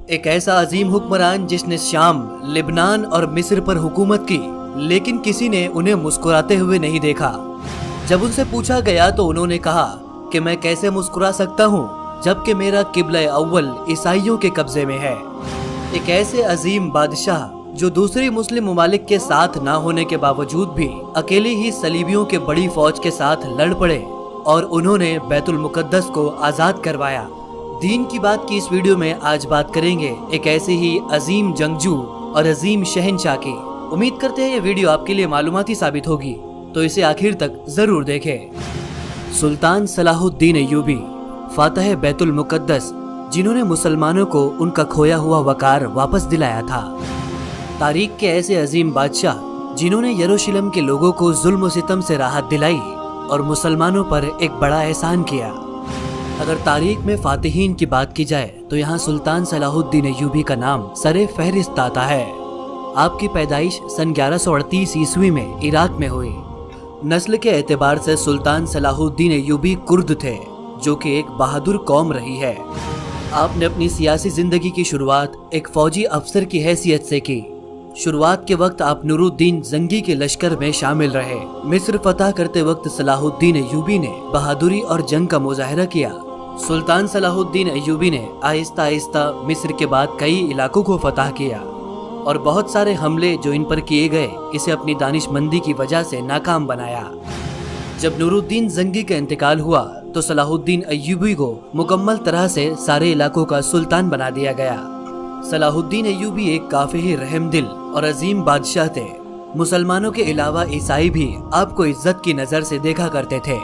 एक ऐसा अजीम हुक्मरान जिसने शाम, लेबनान और मिस्र पर हुकूमत की, लेकिन किसी ने उन्हें मुस्कुराते हुए नहीं देखा। जब उनसे पूछा गया तो उन्होंने कहा कि मैं कैसे मुस्कुरा सकता हूँ जबकि मेरा किबला अव्वल ईसाइयों के कब्जे में है। एक ऐसे अजीम बादशाह जो दूसरी मुस्लिम ममालिक के साथ ना होने के बावजूद भी अकेले ही सलीबियों के बड़ी फौज के साथ लड़ पड़े और उन्होंने बैतुल मुकद्दस को आजाद करवाया। दीन की बात की इस वीडियो में आज बात करेंगे एक ऐसे ही अजीम जंगजू और अजीम शहंशाह की। उम्मीद करते हैं ये वीडियो आपके लिए मालूमाती साबित होगी, तो इसे आखिर तक जरूर देखें। सुल्तान सलाहुद्दीन अय्यूबी, फातह बैतुल मुकद्दस, जिन्होंने मुसलमानों को उनका खोया हुआ वकार वापस दिलाया था। तारीख के ऐसे अजीम बादशाह जिन्होंने यरूशलेम के लोगों को जुल्म सितम से राहत दिलाई और मुसलमानों पर एक बड़ा एहसान किया। अगर तारीख में फातिहीन की बात की जाए तो यहाँ सुल्तान सलाहुद्दीन अय्यूबी का नाम सरे फहरिस्त आता है। आपकी पैदाइश सन 1138 ईस्वी में इराक में हुई। नस्ल के एतबार से सुल्तान सलाहुद्दीन अय्यूबी कुर्द थे, जो कि एक बहादुर कौम रही है। आपने अपनी सियासी जिंदगी की शुरुआत एक फौजी अफसर की हैसियत से की। शुरुआत के वक्त आप नूरुद्दीन जंगी के लश्कर में शामिल रहे। मिस्र फतह करते वक्त सलाहुद्दीन अय्यूबी ने बहादुरी और जंग का मुजाहरा किया। सुल्तान सलाहुद्दीन अय्यूबी ने आहिस्ता आहिस्ता मिस्र के बाद कई इलाकों को फतह किया और बहुत सारे हमले जो इन पर किए गए इसे अपनी दानिशमंदी की वजह से नाकाम बनाया। जब नूरुद्दीन जंगी का इंतकाल हुआ तो सलाहुद्दीन अय्यूबी को मुकम्मल तरह से सारे इलाकों का सुल्तान बना दिया गया। सलाहुद्दीन अय्यूबी एक काफी ही रहमदिल और अजीम बादशाह थे। मुसलमानों के अलावा ईसाई भी आपको इज्जत की नजर से देखा करते थे।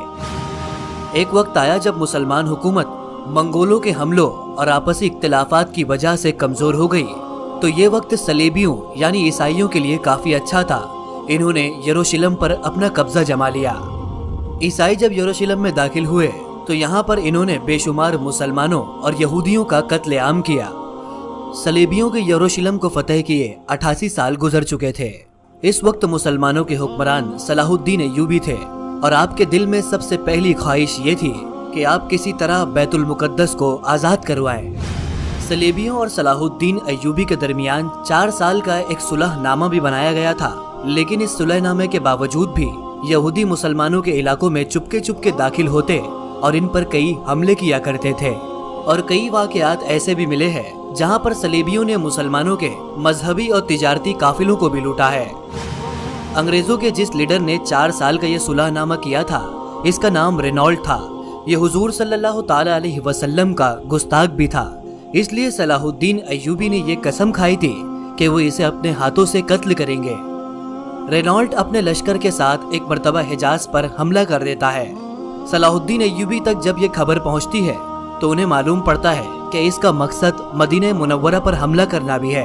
एक वक्त आया जब मुसलमान हुकूमत मंगोलों के हमलों और आपसी इख्तिलाफात की वजह से कमजोर हो गई, तो ये वक्त सलेबियों यानी ईसाइयों के लिए काफी अच्छा था। इन्होंने यरूशलेम पर अपना कब्जा जमा लिया। ईसाई जब यरूशलेम में दाखिल हुए तो यहाँ पर इन्होंने बेशुमार मुसलमानों और यहूदियों का कत्लेआम किया। सलेबियों के यरूशलेम को फतह किए 88 साल गुजर चुके थे। इस वक्त मुसलमानों के हुक्मरान सलाहुद्दीन अय्यूबी थे और आपके दिल में सबसे पहली ख्वाहिश ये थी कि आप किसी तरह बैतुल मुकद्दस को आजाद करवाएं। सलेबियों और सलाहुद्दीन अय्यूबी के दरमियान 4 साल का एक सुलहनामा भी बनाया गया था, लेकिन इस सुलहनामे के बावजूद भी यहूदी मुसलमानों के इलाकों में चुपके चुपके दाखिल होते और इन पर कई हमले किया करते थे। और कई वाकयात ऐसे भी मिले हैं जहां पर सलेबियों ने मुसलमानों के मजहबी और तिजारती काफिलों को भी लूटा है। अंग्रेजों के जिस लीडर ने 4 साल का ये सुलहनामा किया था, इसका नाम रेनॉल्ट था। ये हुजूर सल्लल्लाहु ताला अलैहि वसल्लम का गुस्ताख भी था। इसलिए सलाहुद्दीन अय्यूबी ने ये कसम खाई थी कि वो इसे अपने हाथों से कत्ल करेंगे। रेनॉल्ट अपने लश्कर के साथ एक मर्तबा हिजाज पर हमला कर देता है। सलाहुद्दीन अय्यूबी तक जब ये खबर पहुंचती है तो उन्हें मालूम पड़ता है कि इसका मकसद मदीना मुनव्वरा पर हमला करना भी है।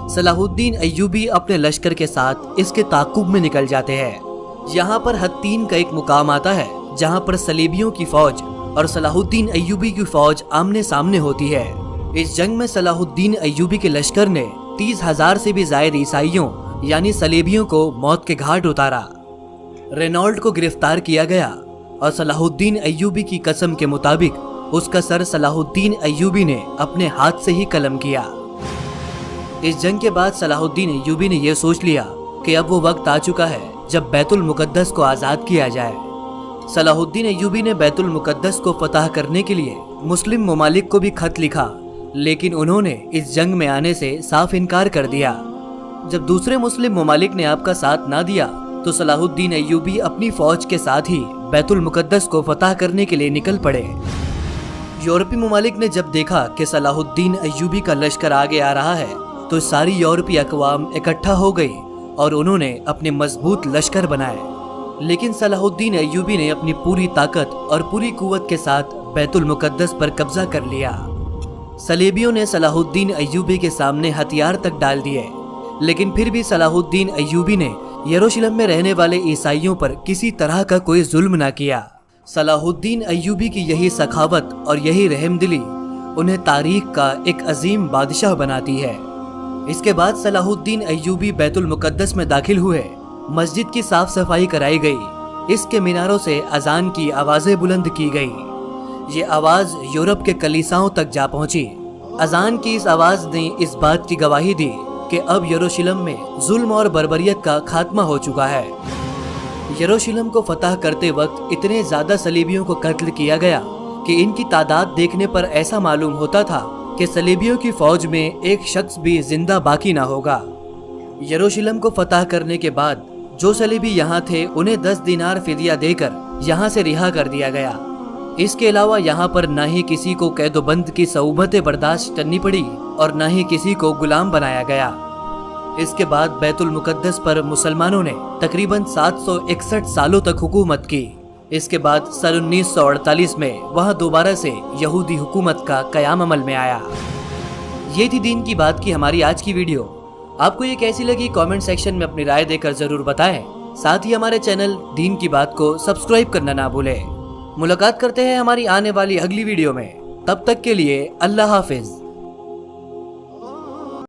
सलाहुद्दीन अय्यूबी अपने लश्कर के साथ इसके ताक़ुब में निकल जाते हैं। यहाँ पर हत्तीन का एक मुकाम आता है जहाँ पर सलीबियों की फौज और सलाहुद्दीन अय्यूबी की फौज आमने सामने होती है। इस जंग में सलाहुद्दीन अय्यूबी के लश्कर ने 30,000 से भी ज्यादा ईसाइयों यानी सलेबियों को मौत के घाट उतारा। रेनॉल्ट को गिरफ्तार किया गया और सलाहुद्दीन अय्यूबी की कसम के मुताबिक उसका सर सलाहुद्दीन अय्यूबी ने अपने हाथ से ही कलम किया। इस जंग के बाद सलाहुद्दीन अय्यूबी ने यह सोच लिया कि अब वो वक्त आ चुका है जब बैतुल मुकद्दस को आजाद किया जाए। सलाहुद्दीन अय्यूबी ने बैतुल मुकद्दस को फतह करने के लिए मुस्लिम ममालिक को भी खत लिखा, लेकिन उन्होंने इस जंग में आने से साफ इनकार कर दिया। जब दूसरे मुस्लिम ममालिक ने आपका साथ ना दिया तो सलाहुद्दीन अय्यूबी अपनी फौज के साथ ही बैतुल मुकद्दस को फतह करने के लिए निकल पड़े। यूरोपीय ममालिक ने जब देखा कि सलाहुद्दीन अय्यूबी का लश्कर आगे आ रहा है तो सारी यूरोपीय अक़वाम इकट्ठा हो गई और उन्होंने अपने मजबूत लश्कर बनाए। लेकिन सलाहुद्दीन अय्यूबी ने अपनी पूरी ताकत और पूरी कुव्वत के साथ बैतुल मुकद्दस पर कब्जा कर लिया। सलेबियों ने सलाहुद्दीन अय्यूबी के सामने हथियार तक डाल दिए, लेकिन फिर भी सलाहुद्दीन अय्यूबी ने यरूशलेम में रहने वाले ईसाइयों पर किसी तरह का कोई जुल्म न किया। सलाहुद्दीन अय्यूबी की यही सखावत और यही रहमदिली उन्हें तारीख का एक अजीम बादशाह बनाती है। इसके बाद सलाहुद्दीन अय्यूबी बैतुल मुकद्दस में दाखिल हुए। मस्जिद की साफ सफाई कराई गई। इसके मीनारों से अजान की आवाजें बुलंद की गई। ये आवाज यूरोप के कलीसाओं तक जा पहुंची अजान की इस आवाज ने इस बात की गवाही दी कि अब यरूशलेम में जुल्म और बर्बरियत का खात्मा हो चुका है। यरूशलेम को फतह करते वक्त इतने ज्यादा सलीबियों को कत्ल किया गया कि इनकी तादाद देखने पर ऐसा मालूम होता था कि सलीबियों की फौज में एक शख्स भी जिंदा बाकी ना होगा। यरूशलेम को फतह करने के बाद जो सलीबी यहाँ थे उन्हें 10 दिनार फिदिया देकर यहाँ से रिहा कर दिया गया। इसके अलावा यहाँ पर न ही किसी को कैदोबंद की सऊबतें बर्दाश्त करनी पड़ी और न ही किसी को गुलाम बनाया गया। इसके बाद बैतुल मुकद्दस पर मुसलमानों ने तकरीबन 761 सालों तक हुकूमत की। इसके बाद सन 1948 में वहाँ दोबारा से यहूदी हुकूमत का कयाम अमल में आया। ये थी दीन की बात की हमारी आज की वीडियो। आपको ये कैसी लगी कमेंट सेक्शन में अपनी राय देकर जरूर बताएं। साथ ही हमारे चैनल दीन की बात को सब्सक्राइब करना ना भूलें। मुलाकात करते हैं हमारी आने वाली अगली वीडियो में। तब तक के लिए अल्लाह हाफिज।